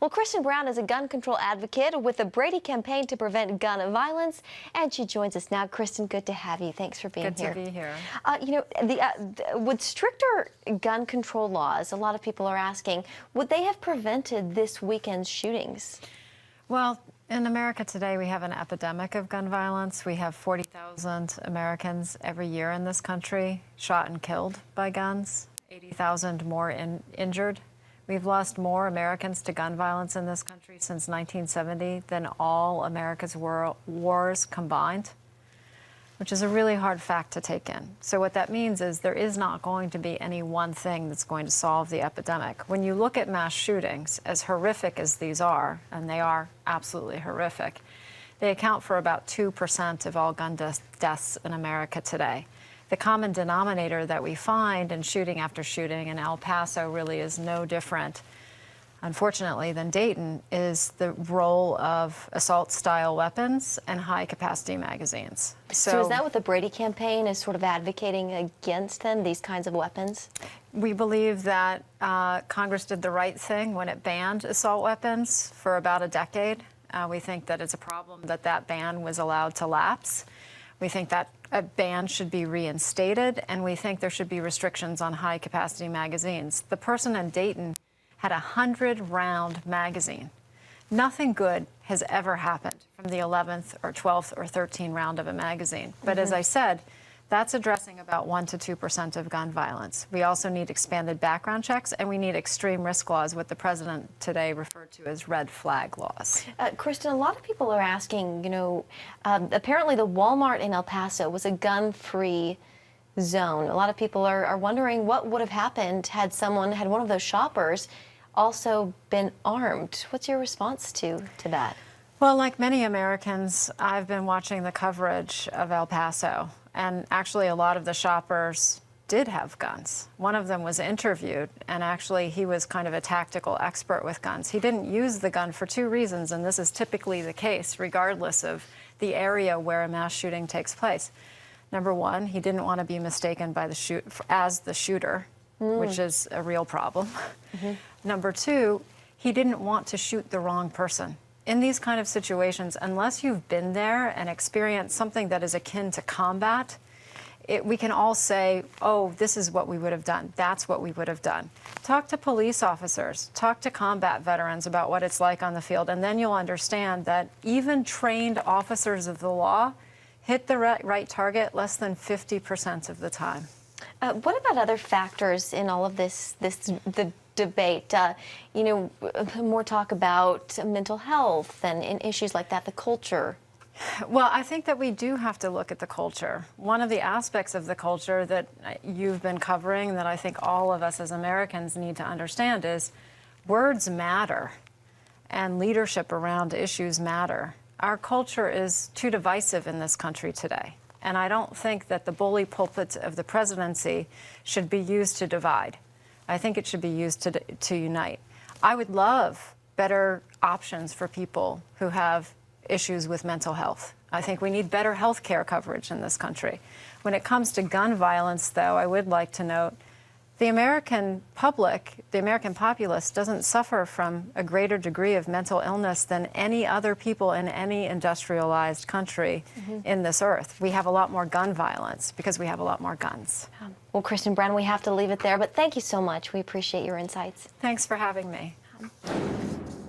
Well, Kristen Brown is a gun control advocate with the Brady campaign to prevent gun violence, and she joins us now. Kristen, good to have you. Thanks for being here. Good to be here. With stricter gun control laws, a lot of people are asking, would they have prevented this weekend's shootings? Well, in America today, we have an epidemic of gun violence. We have 40,000 Americans every year in this country shot and killed by guns, 80,000 more injured. We've lost more Americans to gun violence in this country since 1970 than all America's wars combined, which is a really hard fact to take in. So what that means is there is not going to be any one thing that's going to solve the epidemic. When you look at mass shootings, as horrific as these are, and they are absolutely horrific, they account for about 2% of all gun deaths in America today. The common denominator that we find in shooting after shooting, and El Paso really is no different, unfortunately, than Dayton, is the role of assault-style weapons and high-capacity magazines. So is that what the Brady campaign is sort of advocating against, then, these kinds of weapons? We believe that Congress did the right thing when it banned assault weapons for about a decade. We think that it's a problem that that ban was allowed to lapse. We think that a ban should be reinstated, and we think there should be restrictions on high-capacity magazines. The person in Dayton had a 100-round magazine. Nothing good has ever happened from the 11th or 12th or 13th round of a magazine. But as I said, that's addressing about 1% to 2% of gun violence. We also need expanded background checks, and we need extreme risk laws, what the president today referred to as red flag laws. Kristen, a lot of people are asking, apparently the Walmart in El Paso was a gun-free zone. A lot of people are wondering what would have happened had one of those shoppers also been armed. What's your response to that? Well, like many Americans, I've been watching the coverage of El Paso, and actually a lot of the shoppers did have guns. One of them was interviewed, and actually he was kind of a tactical expert with guns. He didn't use the gun for two reasons, and this is typically the case regardless of the area where a mass shooting takes place. Number one, he didn't want to be mistaken by as the shooter, which is a real problem. Number two, he didn't want to shoot the wrong person. In these kind of situations, unless you've been there and experienced something that is akin to combat, we can all say, oh, this is what we would have done. That's what we would have done. Talk to police officers, talk to combat veterans about what it's like on the field, and then you'll understand that even trained officers of the law hit the right target less than 50% of the time. What about other factors in all of the debate? More talk about mental health and issues like that, the culture. Well, I think that we do have to look at the culture. One of the aspects of the culture that you've been covering that I think all of us as Americans need to understand is words matter and leadership around issues matter. Our culture is too divisive in this country today, and I don't think that the bully pulpit of the presidency should be used to divide. I think it should be used to unite. I would love better options for people who have issues with mental health. I think we need better health care coverage in this country. When it comes to gun violence, though, I would like to note the American public, the American populace, doesn't suffer from a greater degree of mental illness than any other people in any industrialized country in this earth. We have a lot more gun violence because we have a lot more guns. Well, Kristen Brown, we have to leave it there, but thank you so much. We appreciate your insights. Thanks for having me.